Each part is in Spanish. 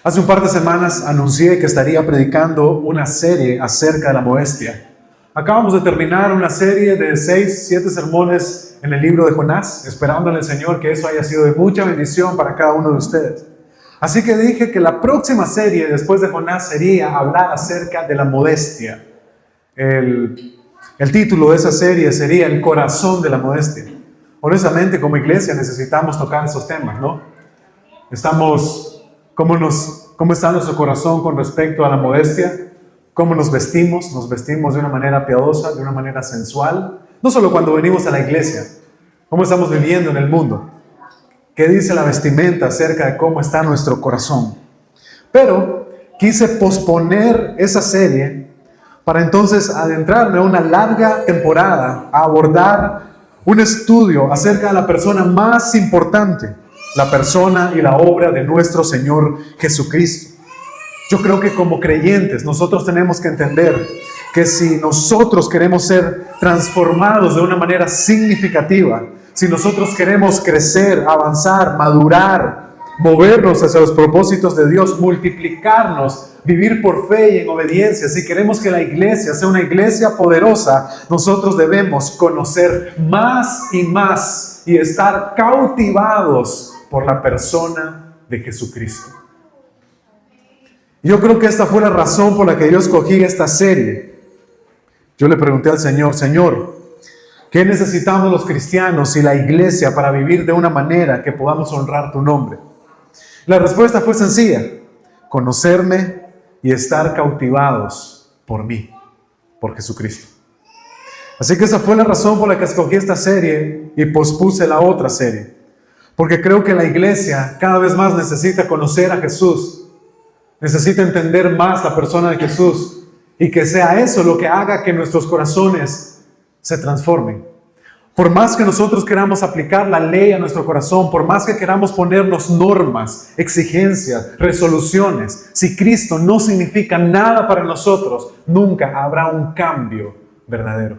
Hace un par de semanas anuncié que estaría predicando una serie acerca de la modestia. Acabamos de terminar una serie de 6, 7 sermones en el libro de Jonás, esperando en el Señor que eso haya sido de mucha bendición para cada uno de ustedes. Así que dije que la próxima serie después de Jonás sería hablar acerca de la modestia. El título de esa serie sería El corazón de la modestia. Honestamente, como iglesia necesitamos tocar esos temas, ¿no? ¿Cómo está nuestro corazón con respecto a la modestia? ¿Cómo nos vestimos? ¿Nos vestimos de una manera piadosa, de una manera sensual? No solo cuando venimos a la iglesia. ¿Cómo estamos viviendo en el mundo? ¿Qué dice la vestimenta acerca de cómo está nuestro corazón? Pero quise posponer esa serie para entonces adentrarme a una larga temporada a abordar un estudio acerca de la persona más importante, la persona y la obra de nuestro Señor Jesucristo. Yo creo que como creyentes nosotros tenemos que entender que si nosotros queremos ser transformados de una manera significativa, si nosotros queremos crecer, avanzar, madurar, movernos hacia los propósitos de Dios, multiplicarnos, vivir por fe y en obediencia, si queremos que la iglesia sea una iglesia poderosa, nosotros debemos conocer más y estar cautivados por la persona de Jesucristo. Yo creo que esta fue la razón por la que yo escogí esta serie. Yo le pregunté al Señor, Señor, ¿qué necesitamos los cristianos y la iglesia para vivir de una manera que podamos honrar tu nombre? La respuesta fue sencilla: conocerme y estar cautivados por mí, por Jesucristo. Así que esa fue la razón por la que escogí esta serie y pospuse la otra serie. Porque creo que la iglesia cada vez más necesita conocer a Jesús. Necesita entender más la persona de Jesús y que sea eso lo que haga que nuestros corazones se transformen. Por más que nosotros queramos aplicar la ley a nuestro corazón, por más que queramos ponernos normas, exigencias, resoluciones, si Cristo no significa nada para nosotros, nunca habrá un cambio verdadero.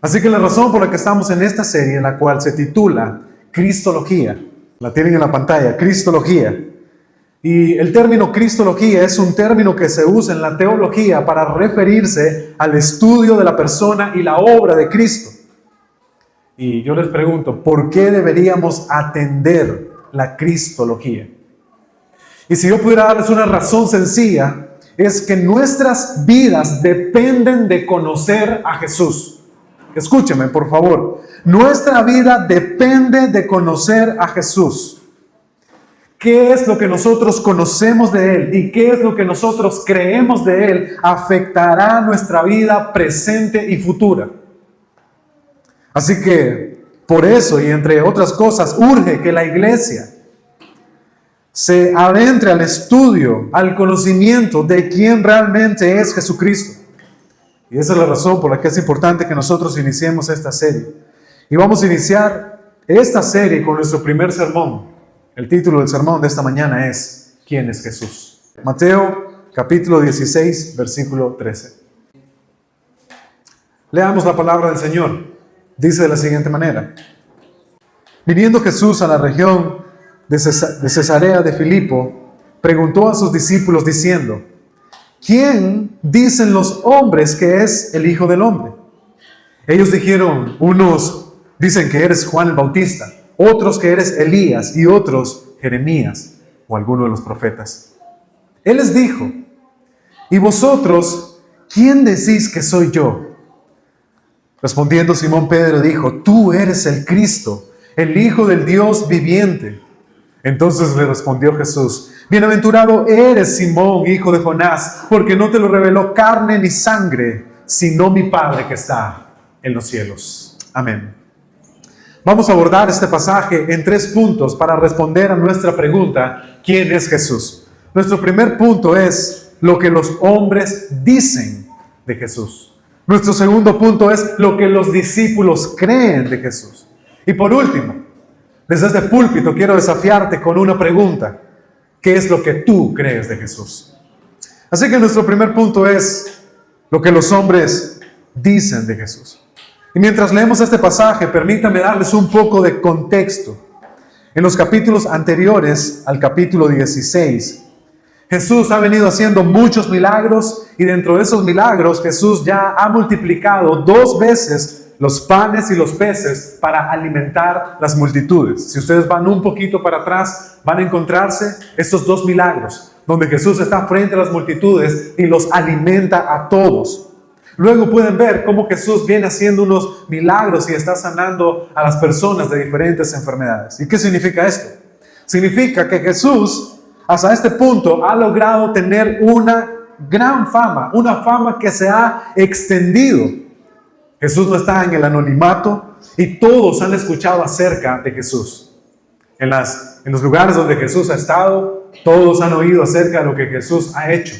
Así que la razón por la que estamos en esta serie, la cual se titula Cristología, la tienen en la pantalla, Cristología. Y el término Cristología es un término que se usa en la teología para referirse al estudio de la persona y la obra de Cristo. Y yo les pregunto, ¿por qué deberíamos atender la Cristología? Y si yo pudiera darles una razón sencilla, es que nuestras vidas dependen de conocer a Jesús. Escúcheme, por favor. Nuestra vida depende de conocer a Jesús. ¿Qué es lo que nosotros conocemos de Él y qué es lo que nosotros creemos de Él afectará nuestra vida presente y futura? Así que, por eso y entre otras cosas, urge que la iglesia se adentre al estudio, al conocimiento de quién realmente es Jesucristo. Y esa es la razón por la que es importante que nosotros iniciemos esta serie. Y vamos a iniciar esta serie con nuestro primer sermón. El título del sermón de esta mañana es ¿Quién es Jesús? Mateo capítulo 16, versículo 13. Leamos la palabra del Señor. Dice de la siguiente manera: Viniendo Jesús a la región de Cesarea de Filipo, preguntó a sus discípulos diciendo: ¿Quién dicen los hombres que es el Hijo del Hombre? Ellos dijeron: unos dicen que eres Juan el Bautista, otros que eres Elías y otros Jeremías o alguno de los profetas. Él les dijo: ¿y vosotros quién decís que soy yo? Respondiendo Simón Pedro dijo: tú eres el Cristo, el Hijo del Dios viviente. Entonces le respondió Jesús: bienaventurado eres Simón, hijo de Jonás, porque no te lo reveló carne ni sangre, sino mi Padre que está en los cielos. Amén. Vamos a abordar este pasaje en 3 puntos para responder a nuestra pregunta: ¿quién es Jesús? Nuestro primer punto es lo que los hombres dicen de Jesús. Nuestro segundo punto es lo que los discípulos creen de Jesús. Y por último, desde este púlpito quiero desafiarte con una pregunta: ¿qué es lo que tú crees de Jesús? Así que nuestro primer punto es lo que los hombres dicen de Jesús. Y mientras leemos este pasaje, permítanme darles un poco de contexto. En los capítulos anteriores al capítulo 16, Jesús ha venido haciendo muchos milagros y dentro de esos milagros Jesús ya ha multiplicado 2 veces los panes y los peces para alimentar las multitudes. Si ustedes van un poquito para atrás, van a encontrarse estos 2 milagros, donde Jesús está frente a las multitudes y los alimenta a todos. Luego pueden ver cómo Jesús viene haciendo unos milagros y está sanando a las personas de diferentes enfermedades. ¿Y qué significa esto? Significa que Jesús, hasta este punto, ha logrado tener una gran fama, una fama que se ha extendido. Jesús no está en el anonimato y todos han escuchado acerca de Jesús. En los lugares donde Jesús ha estado, todos han oído acerca de lo que Jesús ha hecho.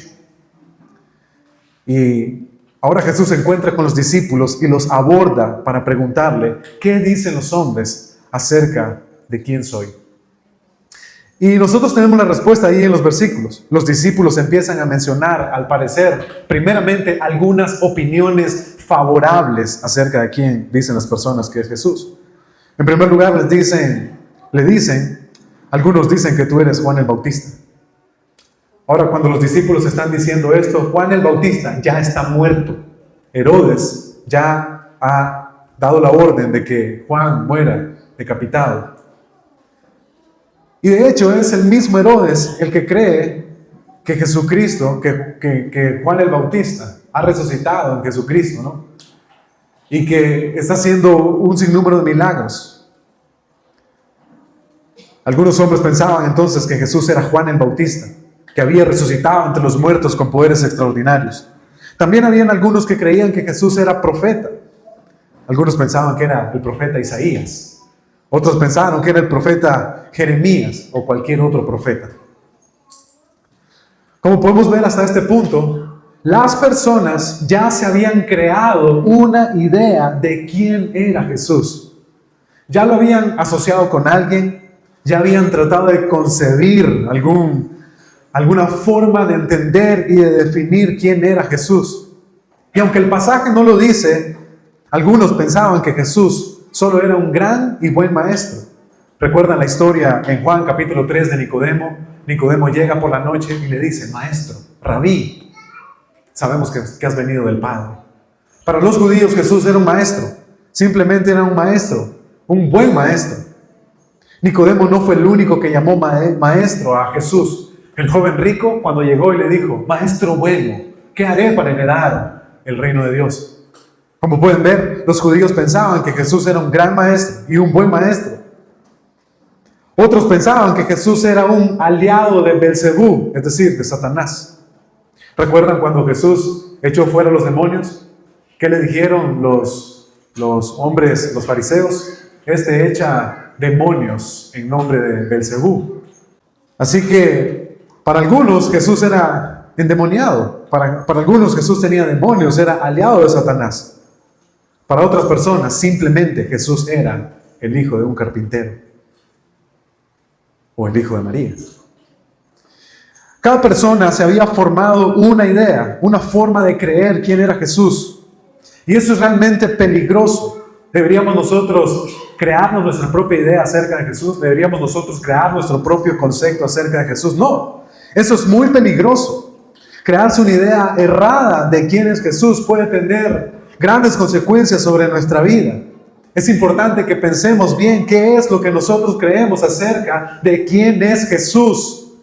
Y ahora Jesús se encuentra con los discípulos y los aborda para preguntarle, ¿qué dicen los hombres acerca de quién soy? Y nosotros tenemos la respuesta ahí en los versículos. Los discípulos empiezan a mencionar, al parecer, primeramente algunas opiniones favorables acerca de quién dicen las personas que es Jesús. En primer lugar, algunos dicen que tú eres Juan el Bautista. Ahora, cuando los discípulos están diciendo esto, Juan el Bautista ya está muerto. Herodes ya ha dado la orden de que Juan muera decapitado. Y de hecho es el mismo Herodes el que cree que Jesucristo, que Juan el Bautista ha resucitado en Jesucristo, ¿no? Y que está haciendo un sinnúmero de milagros. Algunos hombres pensaban entonces que Jesús era Juan el Bautista, que había resucitado entre los muertos con poderes extraordinarios. También habían algunos que creían que Jesús era profeta. Algunos pensaban que era el profeta Isaías. Otros pensaron que era el profeta Jeremías o cualquier otro profeta. Como podemos ver hasta este punto, las personas ya se habían creado una idea de quién era Jesús. Ya lo habían asociado con alguien, ya habían tratado de concebir alguna forma de entender y de definir quién era Jesús. Y aunque el pasaje no lo dice, algunos pensaban que Jesús solo era un gran y buen maestro. ¿Recuerdan la historia en Juan capítulo 3 de Nicodemo? Nicodemo llega por la noche y le dice, maestro, rabí, sabemos que has venido del Padre. Para los judíos Jesús era un maestro, simplemente era un maestro, un buen maestro. Nicodemo no fue el único que llamó maestro a Jesús. El joven rico cuando llegó y le dijo, maestro bueno, ¿qué haré para heredar el reino de Dios? Como pueden ver, los judíos pensaban que Jesús era un gran maestro y un buen maestro. Otros pensaban que Jesús era un aliado de Belcebú, es decir, de Satanás. ¿Recuerdan cuando Jesús echó fuera a los demonios? ¿Qué le dijeron los hombres, los fariseos? Este echa demonios en nombre de Belcebú. Así que para algunos Jesús era endemoniado. Para algunos Jesús tenía demonios, era aliado de Satanás. Para otras personas, simplemente Jesús era el hijo de un carpintero o el hijo de María. Cada persona se había formado una idea, una forma de creer quién era Jesús. Y eso es realmente peligroso. ¿Deberíamos nosotros crearnos nuestra propia idea acerca de Jesús? ¿Deberíamos nosotros crear nuestro propio concepto acerca de Jesús? No, eso es muy peligroso. Crearse una idea errada de quién es Jesús puede tener grandes consecuencias sobre nuestra vida. Es importante que pensemos bien qué es lo que nosotros creemos acerca de quién es Jesús.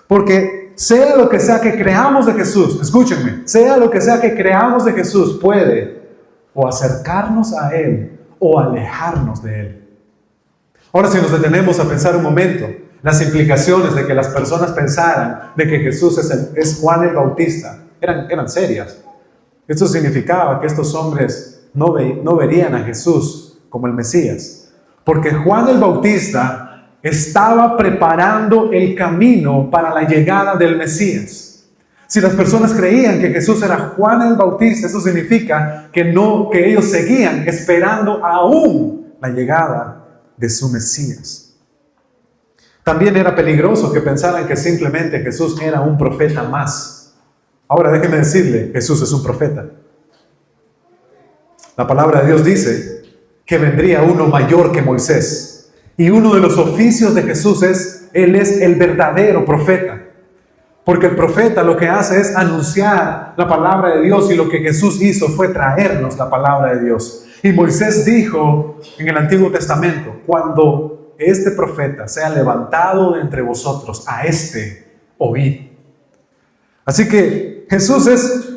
Porque sea lo que sea que creamos de Jesús, escúchenme, sea lo que sea que creamos de Jesús, puede o acercarnos a Él o alejarnos de Él. Ahora, si nos detenemos a pensar un momento, las implicaciones de que las personas pensaran de que Jesús es Juan el Bautista eran serias. Esto significaba que estos hombres no verían a Jesús como el Mesías, porque Juan el Bautista estaba preparando el camino para la llegada del Mesías. Si las personas creían que Jesús era Juan el Bautista, eso significa que ellos seguían esperando aún la llegada de su Mesías. También era peligroso que pensaran que simplemente Jesús era un profeta más. Ahora déjeme decirle, Jesús es un profeta. La palabra de Dios dice que vendría uno mayor que Moisés. Y uno de los oficios de Jesús Él es el verdadero profeta. Porque el profeta lo que hace es anunciar la palabra de Dios, y lo que Jesús hizo fue traernos la palabra de Dios. Y Moisés dijo en el Antiguo Testamento: cuando este profeta sea levantado de entre vosotros, a este oíd. Así que Jesús es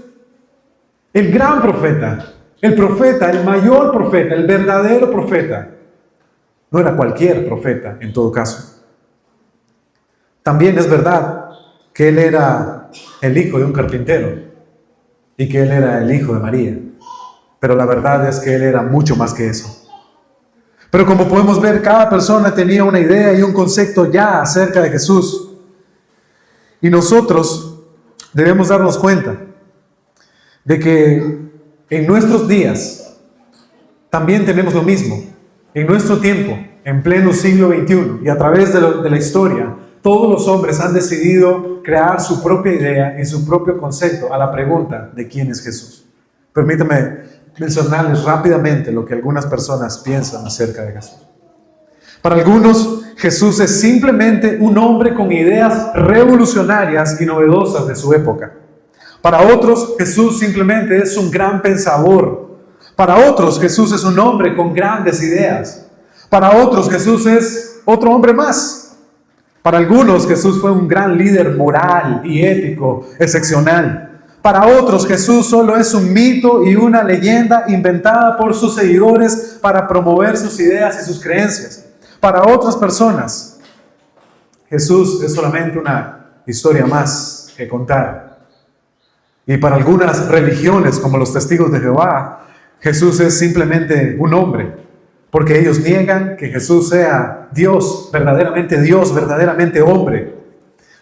el gran profeta, el mayor profeta, el verdadero profeta. No era cualquier profeta en todo caso. También es verdad que él era el hijo de un carpintero y que él era el hijo de María. Pero la verdad es que él era mucho más que eso. Pero como podemos ver, cada persona tenía una idea y un concepto ya acerca de Jesús. Y nosotros debemos darnos cuenta de que en nuestros días también tenemos lo mismo. En nuestro tiempo, en pleno siglo XXI y a través de la historia, todos los hombres han decidido crear su propia idea y su propio concepto a la pregunta de quién es Jesús. Permítame mencionarles rápidamente lo que algunas personas piensan acerca de Jesús. Para algunos, Jesús es simplemente un hombre con ideas revolucionarias y novedosas de su época. Para otros, Jesús simplemente es un gran pensador. Para otros, Jesús es un hombre con grandes ideas. Para otros, Jesús es otro hombre más. Para algunos, Jesús fue un gran líder moral y ético excepcional. Para otros, Jesús solo es un mito y una leyenda inventada por sus seguidores para promover sus ideas y sus creencias. Para otras personas, Jesús es solamente una historia más que contar. Y para algunas religiones, como los Testigos de Jehová, Jesús es simplemente un hombre, porque ellos niegan que Jesús sea Dios, verdaderamente hombre.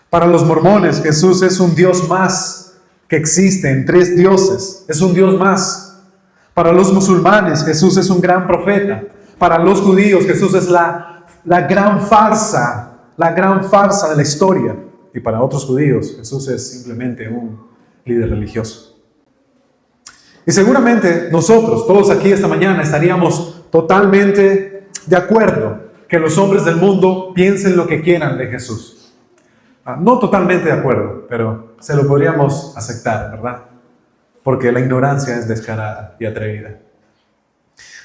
Para los mormones, Jesús es un Dios más que existe en 3 dioses, es un Dios más. Para los musulmanes, Jesús es un gran profeta. Para los judíos, Jesús es la gran farsa de la historia. Y para otros judíos, Jesús es simplemente un líder religioso. Y seguramente nosotros, todos aquí esta mañana, estaríamos totalmente de acuerdo que los hombres del mundo piensen lo que quieran de Jesús. No totalmente de acuerdo, pero se lo podríamos aceptar, ¿verdad? Porque la ignorancia es descarada y atrevida.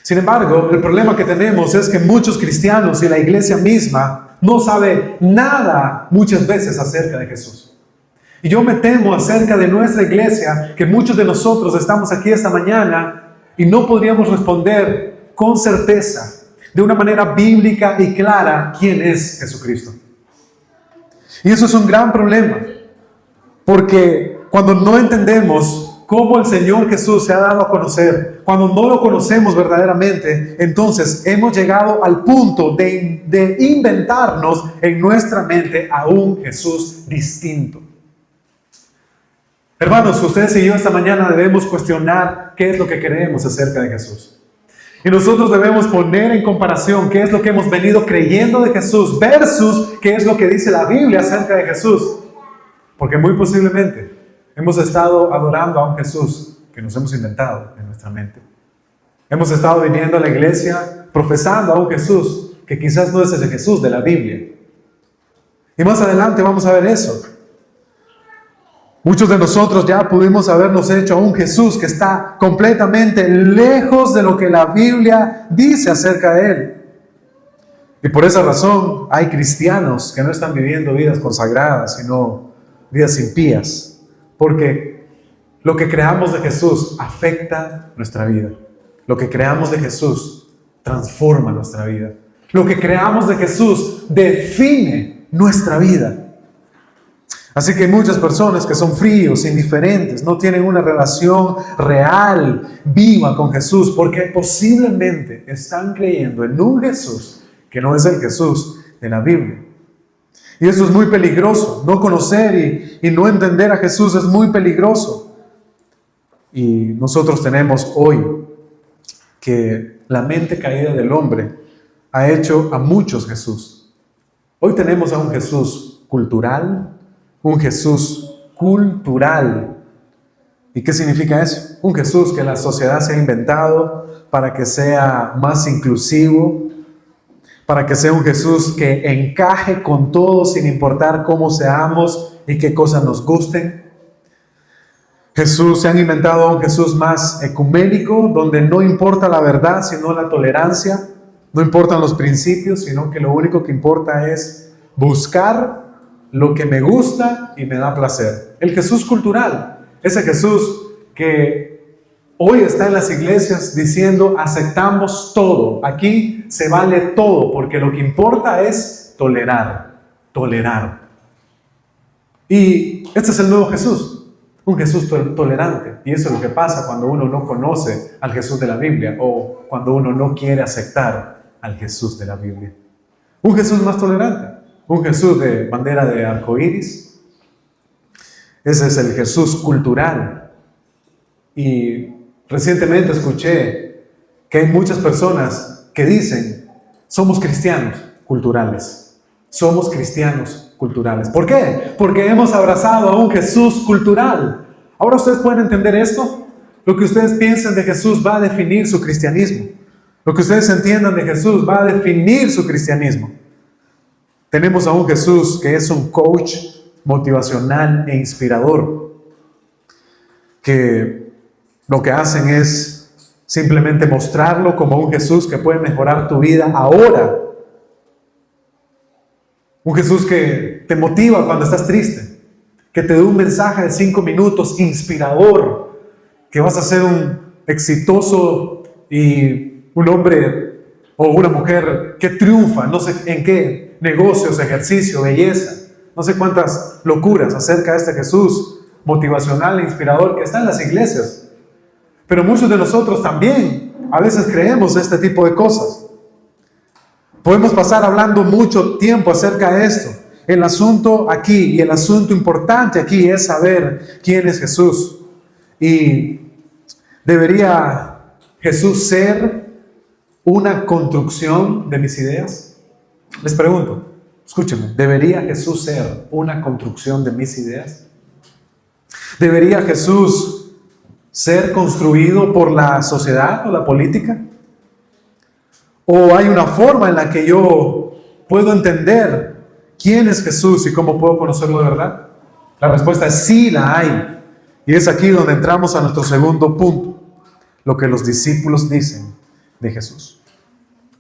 Sin embargo, el problema que tenemos es que muchos cristianos y la iglesia misma no sabe nada muchas veces acerca de Jesús. Y yo me temo acerca de nuestra iglesia que muchos de nosotros estamos aquí esta mañana y no podríamos responder con certeza, de una manera bíblica y clara, quién es Jesucristo. Y eso es un gran problema, porque cuando no entendemos cómo el Señor Jesús se ha dado a conocer, cuando no lo conocemos verdaderamente, entonces hemos llegado al punto de inventarnos en nuestra mente a un Jesús distinto. Hermanos, ustedes y yo esta mañana debemos cuestionar qué es lo que creemos acerca de Jesús. Y nosotros debemos poner en comparación qué es lo que hemos venido creyendo de Jesús versus qué es lo que dice la Biblia acerca de Jesús. Porque muy posiblemente hemos estado adorando a un Jesús que nos hemos inventado en nuestra mente. Hemos estado viniendo a la iglesia profesando a un Jesús que quizás no es el Jesús de la Biblia. Y más adelante vamos a ver eso. Muchos de nosotros ya pudimos habernos hecho a un Jesús que está completamente lejos de lo que la Biblia dice acerca de Él. Y por esa razón hay cristianos que no están viviendo vidas consagradas, sino vidas impías. Porque lo que creamos de Jesús afecta nuestra vida. Lo que creamos de Jesús transforma nuestra vida. Lo que creamos de Jesús define nuestra vida. Así que hay muchas personas que son fríos, indiferentes, no tienen una relación real, viva con Jesús, porque posiblemente están creyendo en un Jesús que no es el Jesús de la Biblia. Y eso es muy peligroso. No conocer y no entender a Jesús es muy peligroso. Y nosotros tenemos hoy que la mente caída del hombre ha hecho a muchos Jesús. Hoy tenemos a un Jesús cultural, un Jesús cultural. ¿Y qué significa eso? Un Jesús que la sociedad se ha inventado para que sea más inclusivo, para que sea un Jesús que encaje con todos sin importar cómo seamos y qué cosas nos gusten. Se han inventado un Jesús más ecuménico, donde no importa la verdad, sino la tolerancia. No importan los principios, sino que lo único que importa es buscar lo que me gusta y me da placer. El Jesús cultural, ese Jesús que hoy está en las iglesias diciendo aceptamos todo, aquí se vale todo, porque lo que importa es tolerar. Y este es el nuevo Jesús, un Jesús tolerante. Y eso es lo que pasa cuando uno no conoce al Jesús de la Biblia o cuando uno no quiere aceptar al Jesús de la Biblia. Un Jesús más tolerante, un Jesús de bandera de arcoíris. Ese es el Jesús cultural. Y recientemente escuché que hay muchas personas que dicen, somos cristianos culturales. Somos cristianos culturales. ¿Por qué? Porque hemos abrazado a un Jesús cultural. Ahora ustedes pueden entender esto. Lo que ustedes piensen de Jesús va a definir su cristianismo. Lo que ustedes entiendan de Jesús va a definir su cristianismo. Tenemos a un Jesús que es un coach motivacional e inspirador, que lo que hacen es simplemente mostrarlo como un Jesús que puede mejorar tu vida ahora. Un Jesús que te motiva cuando estás triste, que te da un mensaje de 5 minutos inspirador, que vas a ser un exitoso y un hombre o una mujer que triunfa, no sé en qué, negocios, ejercicio, belleza, no sé cuántas locuras acerca de este Jesús motivacional e inspirador que está en las iglesias. Pero muchos de nosotros también a veces creemos este tipo de cosas. Podemos pasar hablando mucho tiempo acerca de esto. El asunto aquí y el asunto importante aquí es saber quién es Jesús. Y ¿debería Jesús ser una construcción de mis ideas? Les pregunto, escúchenme, ¿debería Jesús ser una construcción de mis ideas? ¿Debería Jesús ser construido por la sociedad o la política? ¿O hay una forma en la que yo puedo entender quién es Jesús y cómo puedo conocerlo de verdad? La respuesta es sí, la hay. Y es aquí donde entramos a nuestro segundo punto, lo que los discípulos dicen de Jesús.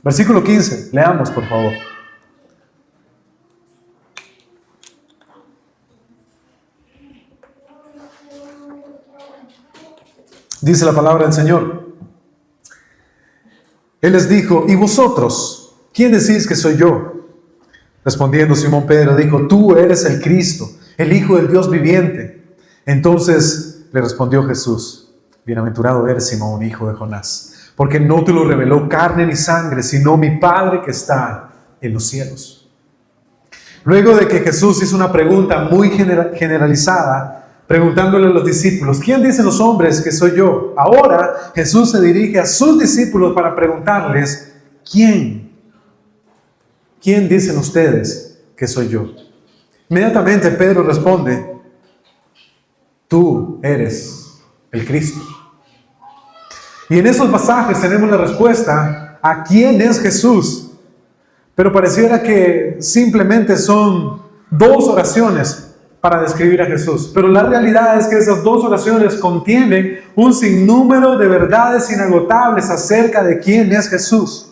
Versículo 15, leamos por favor. Dice la palabra del Señor. Él les dijo, ¿y vosotros? ¿Quién decís que soy yo? Respondiendo Simón Pedro dijo, tú eres el Cristo, el Hijo del Dios viviente. Entonces le respondió Jesús, bienaventurado eres Simón, hijo de Jonás, porque no te lo reveló carne ni sangre, sino mi Padre que está en los cielos. Luego de que Jesús hizo una pregunta muy generalizada, preguntándole a los discípulos, ¿quién dicen los hombres que soy yo? Ahora Jesús se dirige a sus discípulos para preguntarles, ¿quién dicen ustedes que soy yo? Inmediatamente Pedro responde, tú eres el Cristo. Y en esos pasajes tenemos la respuesta a quién es Jesús. Pero pareciera que simplemente son 2 oraciones para describir a Jesús. Pero la realidad es que esas 2 oraciones contienen un sinnúmero de verdades inagotables acerca de quién es Jesús.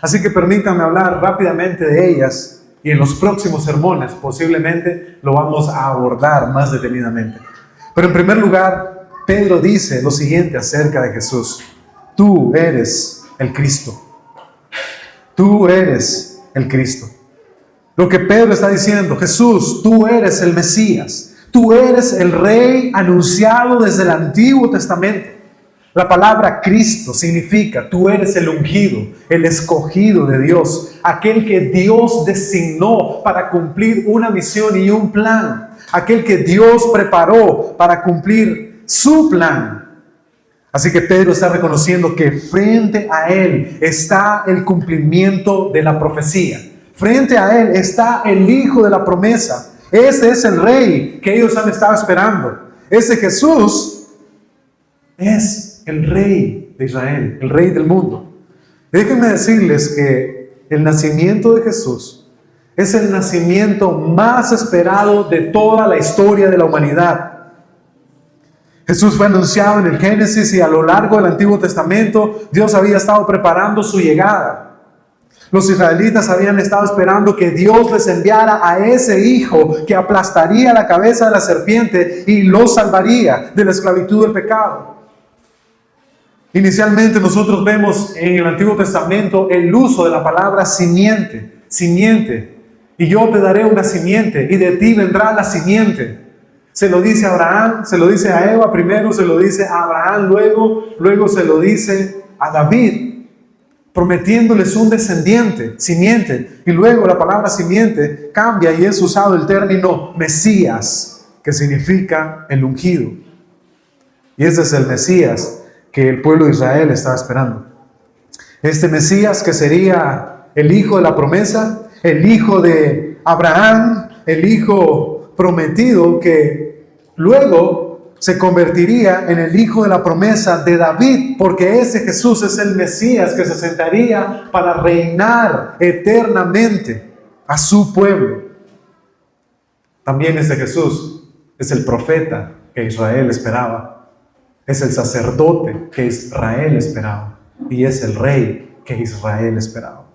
Así que permítanme hablar rápidamente de ellas y en los próximos sermones posiblemente lo vamos a abordar más detenidamente. Pero en primer lugar, Pedro dice lo siguiente acerca de Jesús. Tú eres el Cristo. Tú eres el Cristo. Lo que Pedro está diciendo, Jesús, tú eres el Mesías. Tú eres el Rey anunciado desde el Antiguo Testamento. La palabra Cristo significa, tú eres el ungido, el escogido de Dios, aquel que Dios designó para cumplir una misión y un plan, aquel que Dios preparó para cumplir su plan. Así que Pedro está reconociendo que frente a él está el cumplimiento de la profecía. Frente a él está el Hijo de la promesa. Ese es el Rey que ellos han estado esperando. Ese Jesús es el Rey de Israel, el Rey del mundo. Déjenme decirles que el nacimiento de Jesús Es el nacimiento más esperado de toda la historia de la humanidad. Jesús fue anunciado en el Génesis y a lo largo del Antiguo Testamento Dios había estado preparando su llegada. Los israelitas habían estado esperando que Dios les enviara a ese hijo que aplastaría la cabeza de la serpiente y los salvaría de la esclavitud del pecado. Inicialmente nosotros vemos en el Antiguo Testamento el uso de la palabra simiente, simiente. Y yo te daré una simiente y de ti vendrá la simiente. Se lo dice a Abraham, se lo dice a Eva primero, se lo dice a Abraham luego se lo dice a David, prometiéndoles un descendiente, simiente. Y luego la palabra simiente cambia y es usado el término Mesías, que significa el ungido. Y ese es el Mesías que el pueblo de Israel estaba esperando. Este Mesías que sería el hijo de la promesa, el hijo de Abraham, el hijo prometido que luego se convertiría en el hijo de la promesa de David, porque ese Jesús es el Mesías que se sentaría para reinar eternamente a su pueblo. También ese Jesús es el profeta que Israel esperaba, es el sacerdote que Israel esperaba y es el rey que Israel esperaba.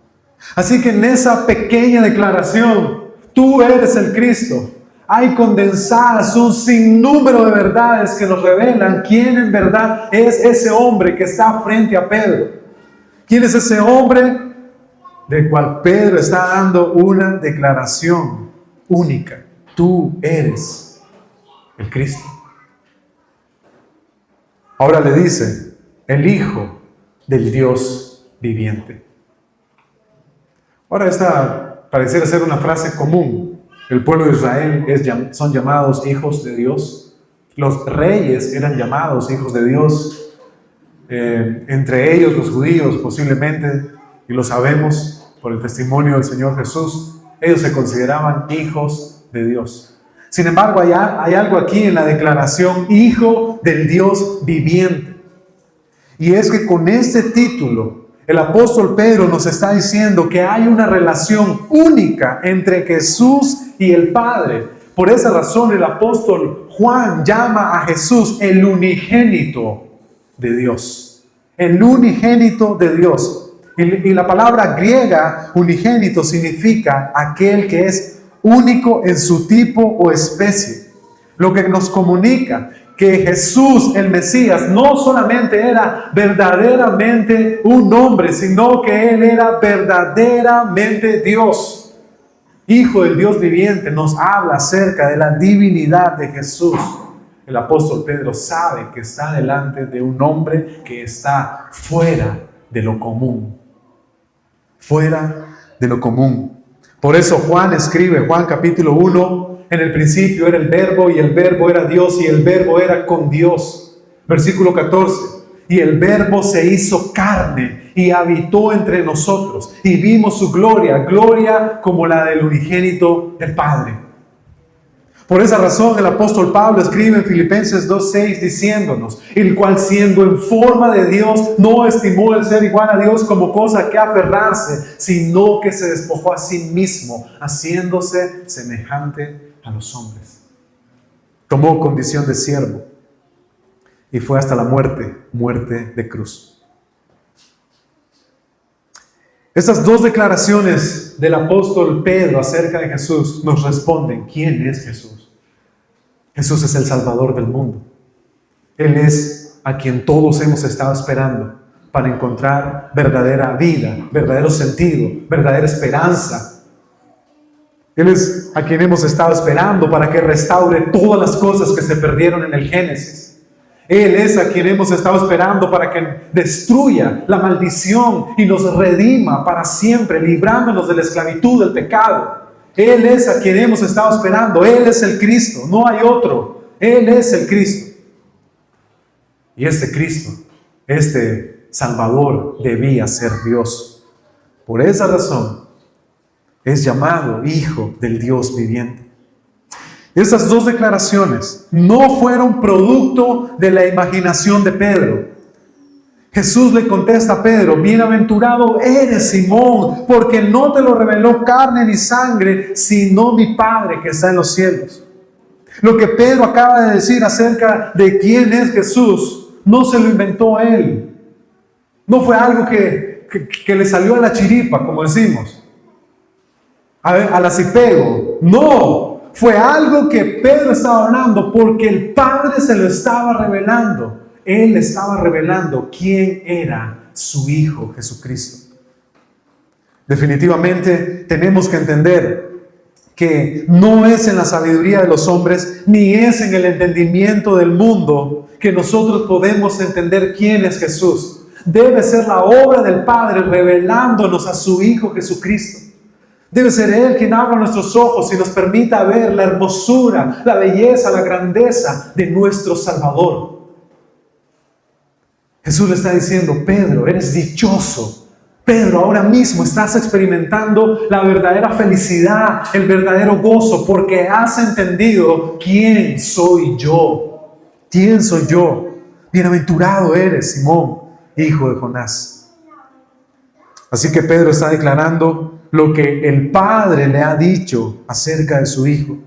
Así que en esa pequeña declaración, tú eres el Cristo, hay condensadas un sinnúmero de verdades que nos revelan quién en verdad es ese hombre que está frente a Pedro. ¿Quién es ese hombre del cual Pedro está dando una declaración única? Tú eres el Cristo. Ahora le dice, el Hijo del Dios viviente. Ahora esta pareciera ser una frase común. El pueblo de Israel son llamados hijos de Dios. Los reyes eran llamados hijos de Dios. Entre ellos los judíos posiblemente, y lo sabemos por el testimonio del Señor Jesús, ellos se consideraban hijos de Dios. Sin embargo, hay algo aquí en la declaración, Hijo del Dios viviente. Y es que con este título, el apóstol Pedro nos está diciendo que hay una relación única entre Jesús y el Padre. Por esa razón el apóstol Juan llama a Jesús el unigénito de Dios. El unigénito de Dios. Y la palabra griega unigénito significa aquel que es único en su tipo o especie. Lo que nos comunica que Jesús, el Mesías, no solamente era verdaderamente un hombre, sino que Él era verdaderamente Dios. Hijo del Dios viviente, nos habla acerca de la divinidad de Jesús. El apóstol Pedro sabe que está delante de un hombre que está fuera de lo común. Fuera de lo común. Por eso Juan escribe, Juan capítulo 1, en el principio era el verbo y el verbo era Dios y el verbo era con Dios. Versículo 14, y el verbo se hizo carne y habitó entre nosotros y vimos su gloria, gloria como la del unigénito del Padre. Por esa razón el apóstol Pablo escribe en Filipenses 2:6 diciéndonos, el cual siendo en forma de Dios no estimó el ser igual a Dios como cosa que aferrarse, sino que se despojó a sí mismo, haciéndose semejante a los hombres. Tomó condición de siervo y fue hasta la muerte de cruz. Estas dos declaraciones del apóstol Pedro acerca de Jesús nos responden, ¿quién es Jesús? Jesús es el Salvador del mundo. Él es a quien todos hemos estado esperando para encontrar verdadera vida, verdadero sentido, verdadera esperanza. Él es a quien hemos estado esperando para que restaure todas las cosas que se perdieron en el Génesis. Él es a quien hemos estado esperando para que destruya la maldición y nos redima para siempre, librándonos de la esclavitud del pecado. Él es a quien hemos estado esperando. Él es el Cristo, no hay otro. Él es el Cristo. Y este Cristo, este Salvador, debía ser Dios. Por esa razón, es llamado Hijo del Dios viviente. Esas dos declaraciones no fueron producto de la imaginación de Pedro. Jesús le contesta a Pedro: bienaventurado eres, Simón, porque no te lo reveló carne ni sangre, sino mi Padre que está en los cielos. Lo que Pedro acaba de decir acerca de quién es Jesús, no se lo inventó él. No fue algo que le salió a la chiripa, como decimos, a la cipego. No, fue algo que Pedro estaba hablando porque el Padre se lo estaba revelando. Él estaba revelando quién era su Hijo Jesucristo. Definitivamente tenemos que entender que no es en la sabiduría de los hombres, ni es en el entendimiento del mundo que nosotros podemos entender quién es Jesús. Debe ser la obra del Padre revelándonos a su Hijo Jesucristo. Debe ser Él quien abra nuestros ojos y nos permita ver la hermosura, la belleza, la grandeza de nuestro Salvador. Jesús le está diciendo: Pedro, eres dichoso. Pedro, ahora mismo estás experimentando la verdadera felicidad, el verdadero gozo, porque has entendido quién soy yo. ¿Quién soy yo? Bienaventurado eres, Simón, hijo de Jonás. Así que Pedro está declarando lo que el Padre le ha dicho acerca de su Hijo.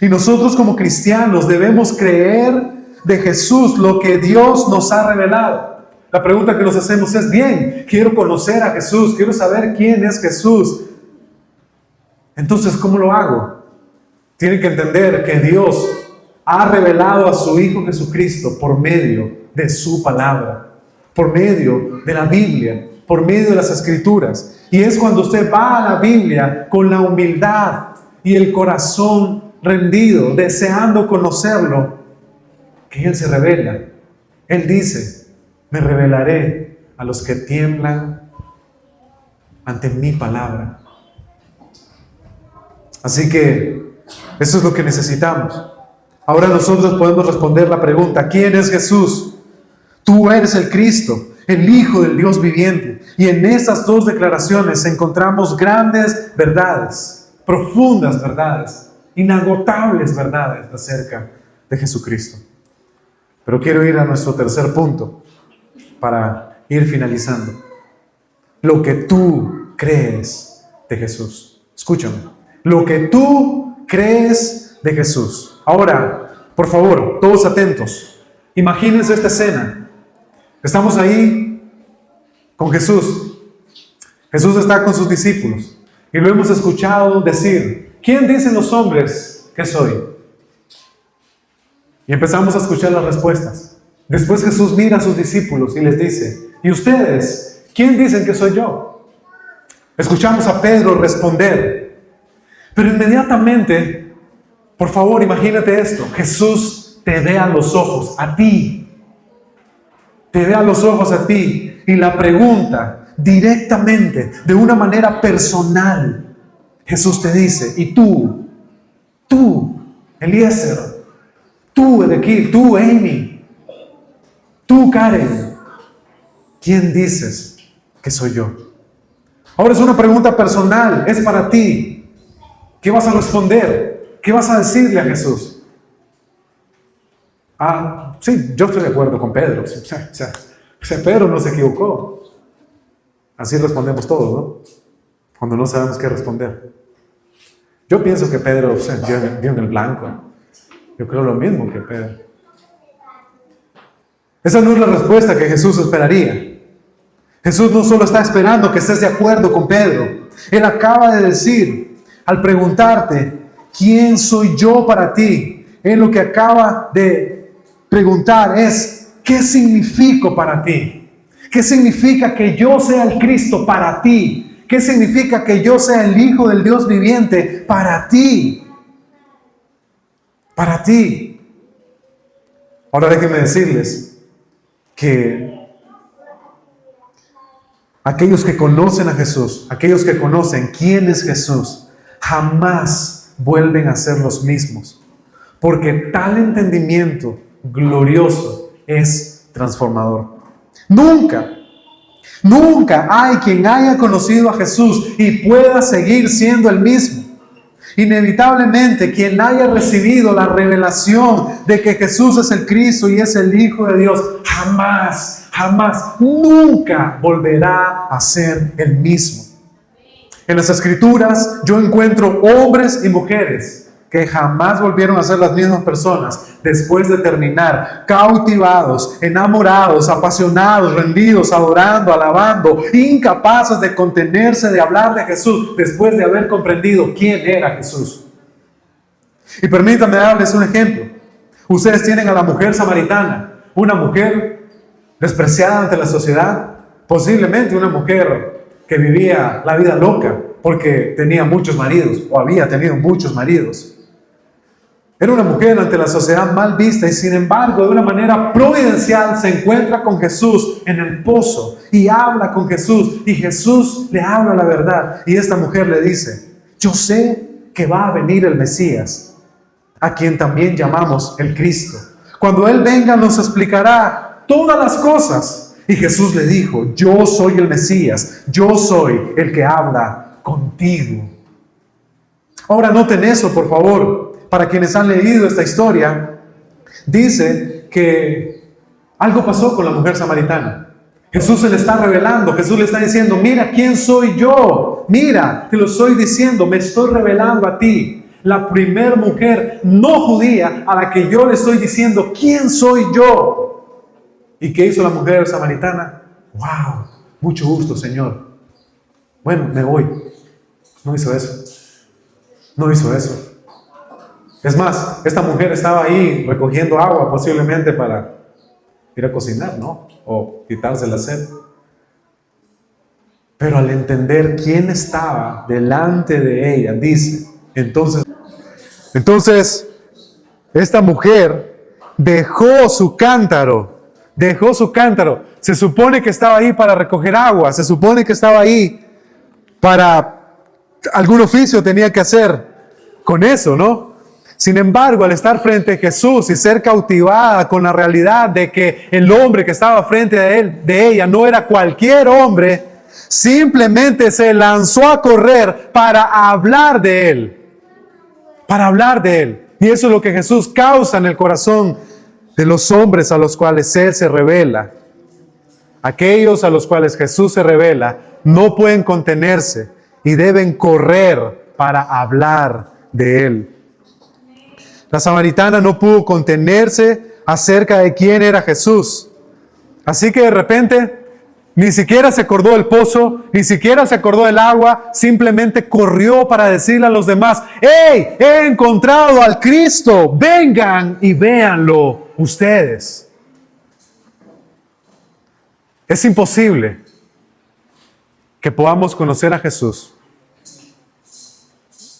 Y nosotros como cristianos debemos creer de Jesús lo que Dios nos ha revelado. La pregunta que nos hacemos es: bien, quiero conocer a Jesús, quiero saber quién es Jesús. Entonces, ¿cómo lo hago? Tienen que entender que Dios ha revelado a su Hijo Jesucristo por medio de su palabra, por medio de la Biblia, por medio de las Escrituras. Y es cuando usted va a la Biblia con la humildad y el corazón rendido, deseando conocerlo, que Él se revela. Él dice: me revelaré a los que tiemblan ante mi palabra. Así que eso es lo que necesitamos. Ahora nosotros podemos responder la pregunta: ¿quién es Jesús? Tú eres el Cristo, el Hijo del Dios viviente. Y en estas dos declaraciones encontramos grandes verdades, profundas verdades, inagotables verdades acerca de Jesucristo. Pero quiero ir a nuestro tercer punto para ir finalizando. Lo que tú crees de Jesús. Escúchame. Lo que tú crees de Jesús. Ahora, por favor, todos atentos. Imagínense esta escena. Estamos ahí con Jesús. Jesús está con sus discípulos y lo hemos escuchado decir: ¿quién dicen los hombres que soy? Y empezamos a escuchar las respuestas. Después Jesús mira a sus discípulos y les dice: ¿y ustedes? ¿Quién dicen que soy yo? Escuchamos a Pedro responder. Pero inmediatamente, por favor, imagínate esto: Jesús te ve a los ojos, a ti. Te ve a los ojos a ti y la pregunta directamente, de una manera personal. Jesús te dice: ¿y tú, Eliezer, tú, Ezequiel, tú, Amy, tú, Karen, ¿quién dices que soy yo? Ahora es una pregunta personal, es para ti. ¿Qué vas a responder? ¿Qué vas a decirle a Jesús? Sí, yo estoy de acuerdo con Pedro. Pedro no se equivocó. Así respondemos todos, ¿no? Cuando no sabemos qué responder. Yo pienso que Pedro dio en el blanco. Yo creo lo mismo que Pedro. Esa no es la respuesta que Jesús esperaría. Jesús no solo está esperando que estés de acuerdo con Pedro. Él acaba de decir, al preguntarte: ¿quién soy yo para ti? Él lo que acaba de preguntar es: ¿qué significo para ti? ¿Qué significa que yo sea el Cristo para ti? ¿Qué significa que yo sea el Hijo del Dios viviente para ti? Para ti. Ahora déjenme decirles que aquellos que conocen a Jesús, aquellos que conocen quién es Jesús, jamás vuelven a ser los mismos. Porque tal entendimiento glorioso es transformador. Nunca hay quien haya conocido a Jesús y pueda seguir siendo el mismo. Inevitablemente, quien haya recibido la revelación de que Jesús es el Cristo y es el Hijo de Dios, jamás jamás, nunca volverá a ser el mismo. En las Escrituras yo encuentro hombres y mujeres que jamás volvieron a ser las mismas personas después de terminar cautivados, enamorados, apasionados, rendidos, adorando, alabando, incapaces de contenerse de hablar de Jesús después de haber comprendido quién era Jesús. Y permítanme darles un ejemplo. Ustedes tienen a la mujer samaritana, una mujer despreciada ante la sociedad, posiblemente una mujer que vivía la vida loca porque tenía muchos maridos o había tenido muchos maridos. Era una mujer ante la sociedad mal vista y sin embargo de una manera providencial se encuentra con Jesús en el pozo y habla con Jesús y Jesús le habla la verdad y esta mujer le dice: yo sé que va a venir el Mesías, a quien también llamamos el Cristo. Cuando Él venga nos explicará todas las cosas. Y Jesús le dijo: yo soy el Mesías, yo soy el que habla contigo. Ahora noten eso, por favor. Para quienes han leído esta historia, dice que algo pasó con la mujer samaritana. Jesús se le está revelando, Jesús le está diciendo: mira quién soy yo, mira, te lo estoy diciendo, me estoy revelando a ti. La primer mujer no judía a la que yo le estoy diciendo quién soy yo. ¿Y qué hizo la mujer samaritana? ¡Wow! Mucho gusto, Señor. Bueno, me voy. No hizo eso. No hizo eso. Es más, esta mujer estaba ahí recogiendo agua posiblemente para ir a cocinar, ¿no? O quitarse la sed. Pero al entender quién estaba delante de ella, dice, entonces esta mujer dejó su cántaro. Se supone que estaba ahí para recoger agua, se supone que estaba ahí para algún oficio tenía que hacer con eso, ¿no? Sin embargo, al estar frente a Jesús y ser cautivada con la realidad de que el hombre que estaba frente de ella no era cualquier hombre, simplemente se lanzó a correr para hablar de él. Para hablar de él. Y eso es lo que Jesús causa en el corazón de los hombres a los cuales Él se revela. Aquellos a los cuales Jesús se revela no pueden contenerse y deben correr para hablar de Él. La samaritana no pudo contenerse acerca de quién era Jesús. Así que de repente ni siquiera se acordó del pozo, ni siquiera se acordó del agua, simplemente corrió para decirle a los demás: ¡hey! He encontrado al Cristo, vengan y véanlo ustedes. Es imposible que podamos conocer a Jesús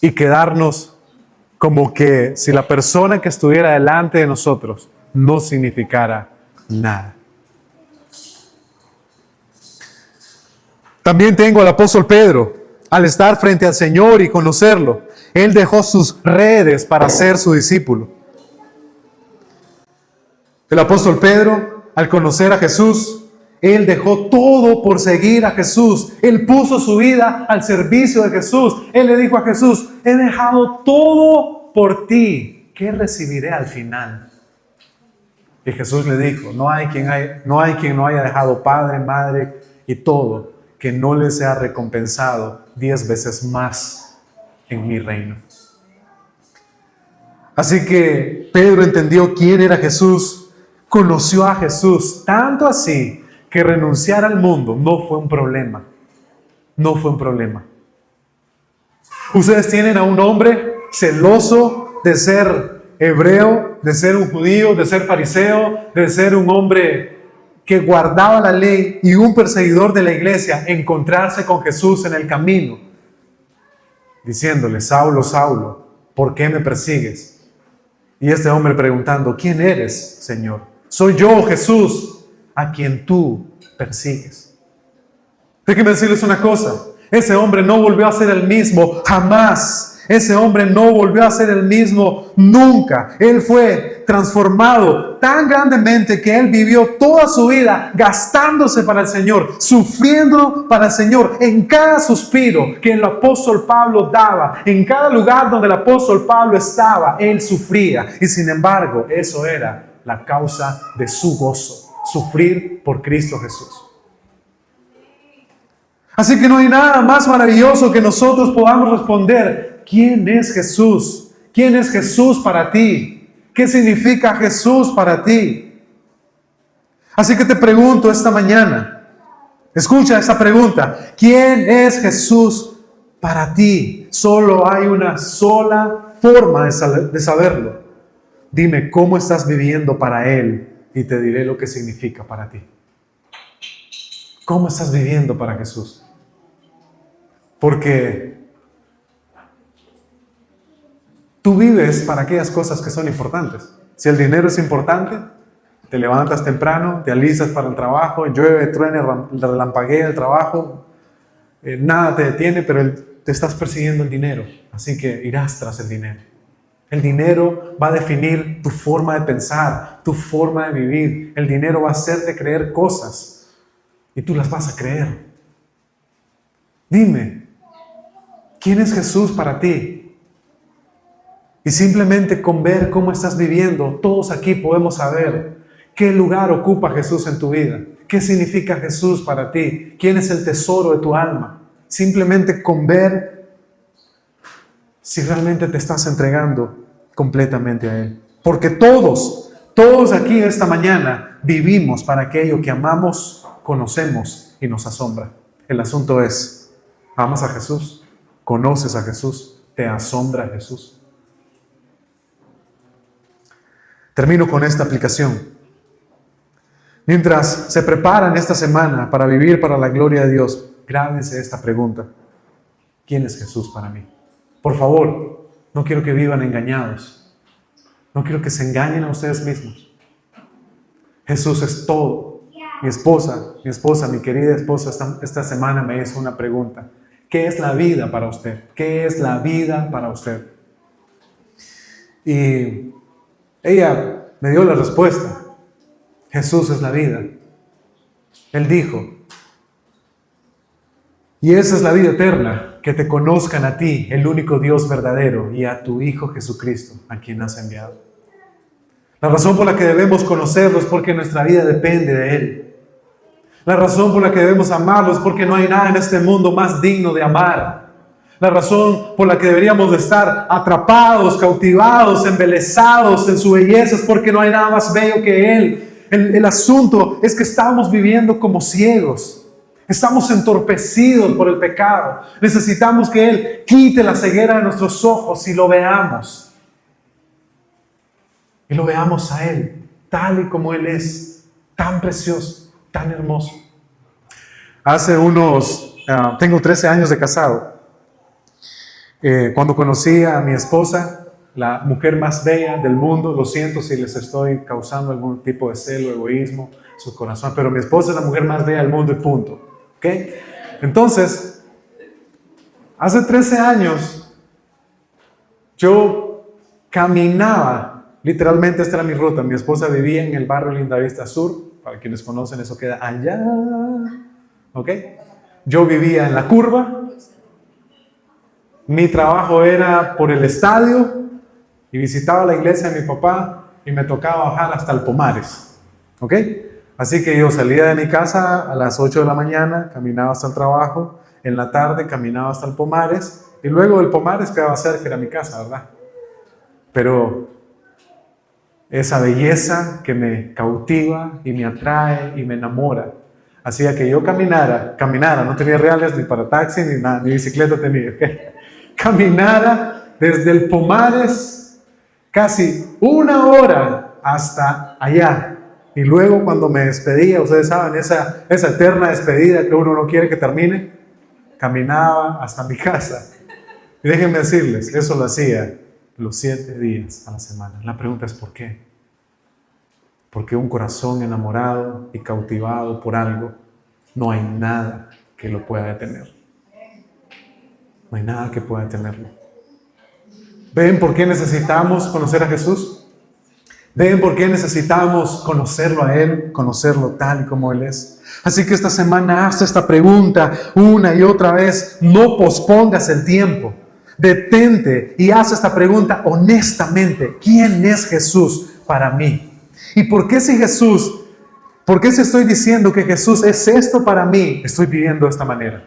y quedarnos como que si la persona que estuviera delante de nosotros no significara nada. También tengo al apóstol Pedro. Al estar frente al Señor y conocerlo, él dejó sus redes para ser su discípulo. El apóstol Pedro, al conocer a Jesús, él dejó todo por seguir a Jesús. Él puso su vida al servicio de Jesús. Él le dijo a Jesús: he dejado todo por ti. ¿Qué recibiré al final? Y Jesús le dijo: no hay quien no haya dejado padre, madre y todo, que no le sea recompensado 10 veces más en mi reino. Así que Pedro entendió quién era Jesús, conoció a Jesús, tanto así que renunciar al mundo no fue un problema. No fue un problema. Ustedes tienen a un hombre celoso de ser hebreo, de ser un judío, de ser fariseo, de ser un hombre que guardaba la ley y un perseguidor de la iglesia, encontrarse con Jesús en el camino, diciéndole: Saulo, Saulo, ¿por qué me persigues? Y este hombre preguntando: ¿quién eres, Señor? Soy yo, Jesús, a quien tú persigues. Déjenme decirles una cosa: ese hombre no volvió a ser el mismo jamás. Ese hombre no volvió a ser el mismo nunca. Él fue transformado tan grandemente que él vivió toda su vida gastándose para el Señor, sufriendo para el Señor. En cada suspiro que el apóstol Pablo daba, en cada lugar donde el apóstol Pablo estaba, él sufría. Y sin embargo, eso era la causa de su gozo. sufrir por Cristo Jesús. Así que no hay nada más maravilloso que nosotros podamos responder: ¿quién es Jesús? ¿Quién es Jesús para ti? ¿Qué significa Jesús para ti? Así que te pregunto esta mañana, escucha esta pregunta: ¿quién es Jesús para ti? Solo hay una sola forma de saberlo. Dime cómo estás viviendo para Él y te diré lo que significa para ti. ¿Cómo estás viviendo para Jesús? Porque tú vives para aquellas cosas que son importantes. Si el dinero es importante, te levantas temprano, te alistas para el trabajo, llueve, truene, relampaguea el trabajo, nada te detiene, pero te estás persiguiendo el dinero, así que irás tras el dinero. El dinero va a definir tu forma de pensar, tu forma de vivir. El dinero va a hacerte creer cosas y tú las vas a creer. Dime, ¿quién es Jesús para ti? Y simplemente con ver cómo estás viviendo, todos aquí podemos saber qué lugar ocupa Jesús en tu vida. ¿Qué significa Jesús para ti? ¿Quién es el tesoro de tu alma? Simplemente con ver si realmente te estás entregando completamente a Él. Porque todos aquí esta mañana vivimos para aquello que amamos, conocemos y nos asombra. El asunto es: ¿amas a Jesús? ¿Conoces a Jesús? ¿Te asombra Jesús? Termino con esta aplicación. Mientras se preparan esta semana para vivir para la gloria de Dios, grábense esta pregunta: ¿quién es Jesús para mí? Por favor, no quiero que vivan engañados. No quiero que se engañen a ustedes mismos. Jesús es todo. Mi esposa, mi querida esposa, esta semana me hizo una pregunta: ¿qué es la vida para usted? ¿Qué es la vida para usted? Y ella me dio la respuesta: Jesús es la vida. Él dijo: y esa es la vida eterna, que te conozcan a ti, el único Dios verdadero, y a tu Hijo Jesucristo, a quien has enviado. La razón por la que debemos conocerlo es porque nuestra vida depende de Él. La razón por la que debemos amarlo es porque no hay nada en este mundo más digno de amar. La razón por la que deberíamos de estar atrapados, cautivados, embelesados en su belleza es porque no hay nada más bello que Él. El asunto es que estamos viviendo como ciegos. Estamos entorpecidos por el pecado. Necesitamos que Él quite la ceguera de nuestros ojos y lo veamos. Y lo veamos a Él, tal y como Él es, tan precioso, tan hermoso. Tengo 13 años de casado. Cuando conocí a mi esposa, la mujer más bella del mundo, lo siento si les estoy causando algún tipo de celo, egoísmo en su corazón, pero mi esposa es la mujer más bella del mundo y punto. ¿Okay? Entonces, hace 13 años, yo caminaba, literalmente esta era mi ruta. Mi esposa vivía en el barrio Lindavista Sur, para quienes conocen, eso queda allá. ¿Ok? Yo vivía en la curva, mi trabajo era por el estadio, y visitaba la iglesia de mi papá, y me tocaba bajar hasta el Pomares. ¿Ok? Así que yo salía de mi casa a las 8 de la mañana, caminaba hasta el trabajo, en la tarde caminaba hasta el Pomares, y luego del Pomares quedaba cerca, era mi casa, ¿verdad? Pero esa belleza que me cautiva y me atrae y me enamora, hacía que yo caminara, no tenía reales ni para taxi ni nada, ni bicicleta tenía, ¿okay? Caminara desde el Pomares casi 1 hora hasta allá. Y luego cuando me despedía, ustedes saben, esa eterna despedida que uno no quiere que termine, caminaba hasta mi casa. Y déjenme decirles, eso lo hacía los 7 días a la semana. La pregunta es ¿por qué? Porque un corazón enamorado y cautivado por algo, no hay nada que lo pueda detener. No hay nada que pueda detenerlo. ¿Ven por qué necesitamos conocer a Jesús? ¿Ven por qué necesitamos conocerlo a Él, conocerlo tal y como Él es? Así que esta semana haz esta pregunta una y otra vez. No pospongas el tiempo. Detente y haz esta pregunta honestamente. ¿Quién es Jesús para mí? ¿Y por qué si Jesús ¿Por qué si estoy diciendo que Jesús es esto para mí, estoy viviendo de esta manera?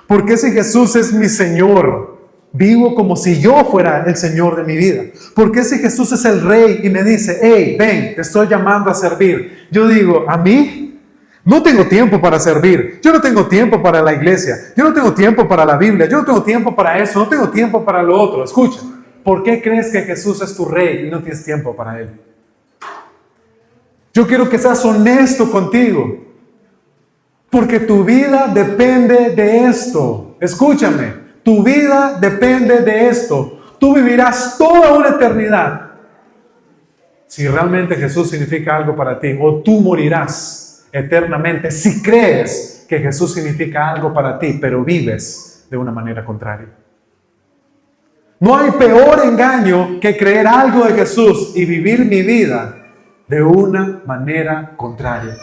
¿Por qué si Jesús es mi Señor, vivo como si yo fuera el Señor de mi vida? ¿Por qué si Jesús es el Rey y me dice, hey, ven, te estoy llamando a servir? Yo digo, ¿a mí? No tengo tiempo para servir. Yo no tengo tiempo para la iglesia. Yo no tengo tiempo para la Biblia. Yo no tengo tiempo para eso. No tengo tiempo para lo otro. Escucha, ¿por qué crees que Jesús es tu Rey y no tienes tiempo para Él? Yo quiero que seas honesto contigo, porque tu vida depende de esto. Escúchame, tu vida depende de esto. Tú vivirás toda una eternidad si realmente Jesús significa algo para ti, o tú morirás eternamente si crees que Jesús significa algo para ti, pero vives de una manera contraria. No hay peor engaño que creer algo de Jesús y vivir mi vida de una manera contraria.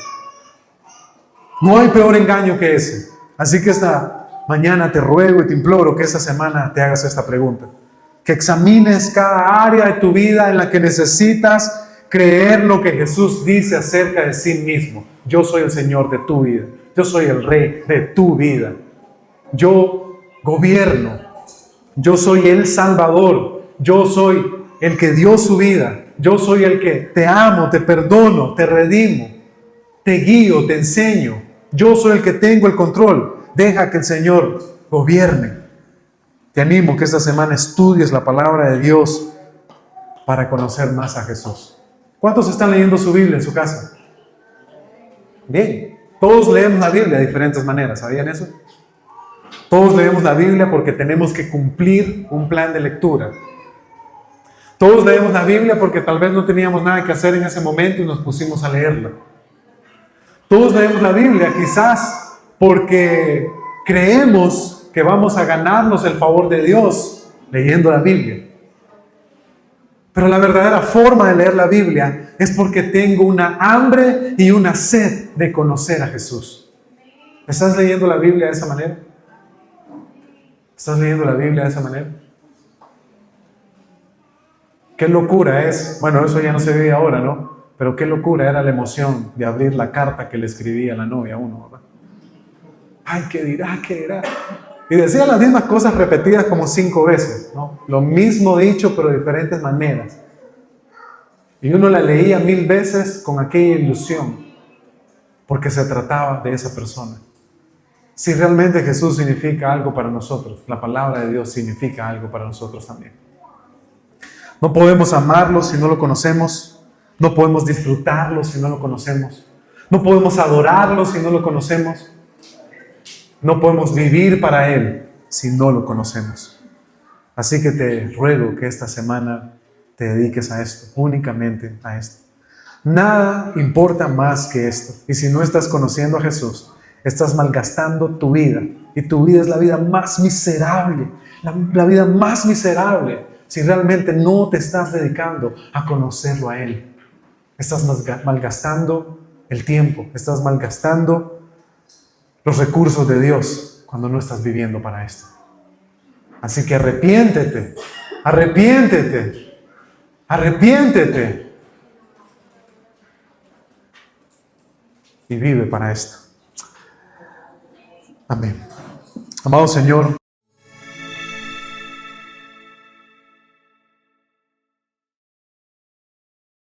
No hay peor engaño que ese. Así que esta mañana te ruego y te imploro que esta semana te hagas esta pregunta. Que examines cada área de tu vida en la que necesitas creer lo que Jesús dice acerca de sí mismo. Yo soy el Señor de tu vida. Yo soy el Rey de tu vida. Yo gobierno. Yo soy el Salvador. Yo soy el que dio su vida. Yo soy el que te amo, te perdono, te redimo, te guío, te enseño. Yo soy el que tengo el control. Deja que el Señor gobierne. Te animo que esta semana estudies la palabra de Dios para conocer más a Jesús. ¿Cuántos están leyendo su Biblia en su casa? Bien, todos leemos la Biblia de diferentes maneras, ¿sabían eso? Todos leemos la Biblia porque tenemos que cumplir un plan de lectura. Todos leemos la Biblia porque tal vez no teníamos nada que hacer en ese momento y nos pusimos a leerla. Todos leemos la Biblia quizás porque creemos que vamos a ganarnos el favor de Dios leyendo la Biblia. Pero la verdadera forma de leer la Biblia es porque tengo una hambre y una sed de conocer a Jesús. ¿Estás leyendo la Biblia de esa manera? ¿Estás leyendo la Biblia de esa manera? Qué locura es, bueno, eso ya no se vive ahora, ¿no? Pero qué locura era la emoción de abrir la carta que le escribía la novia a uno, ¿verdad? Ay, ¿qué dirá? ¿Qué dirá? Y decía las mismas cosas repetidas como 5 veces, ¿no? Lo mismo dicho, pero de diferentes maneras. Y uno la leía 1000 veces con aquella ilusión, porque se trataba de esa persona. Si realmente Jesús significa algo para nosotros, la palabra de Dios significa algo para nosotros también. No podemos amarlo si no lo conocemos. No podemos disfrutarlo si no lo conocemos. No podemos adorarlo si no lo conocemos. No podemos vivir para Él si no lo conocemos. Así que te ruego que esta semana te dediques a esto, únicamente a esto. Nada importa más que esto. Y si no estás conociendo a Jesús, estás malgastando tu vida. Y tu vida es la vida más miserable. La vida más miserable. Si realmente no te estás dedicando a conocerlo a Él. Estás malgastando el tiempo. Estás malgastando los recursos de Dios cuando no estás viviendo para esto. Así que arrepiéntete. Arrepiéntete. Arrepiéntete. Y vive para esto. Amén. Amado Señor,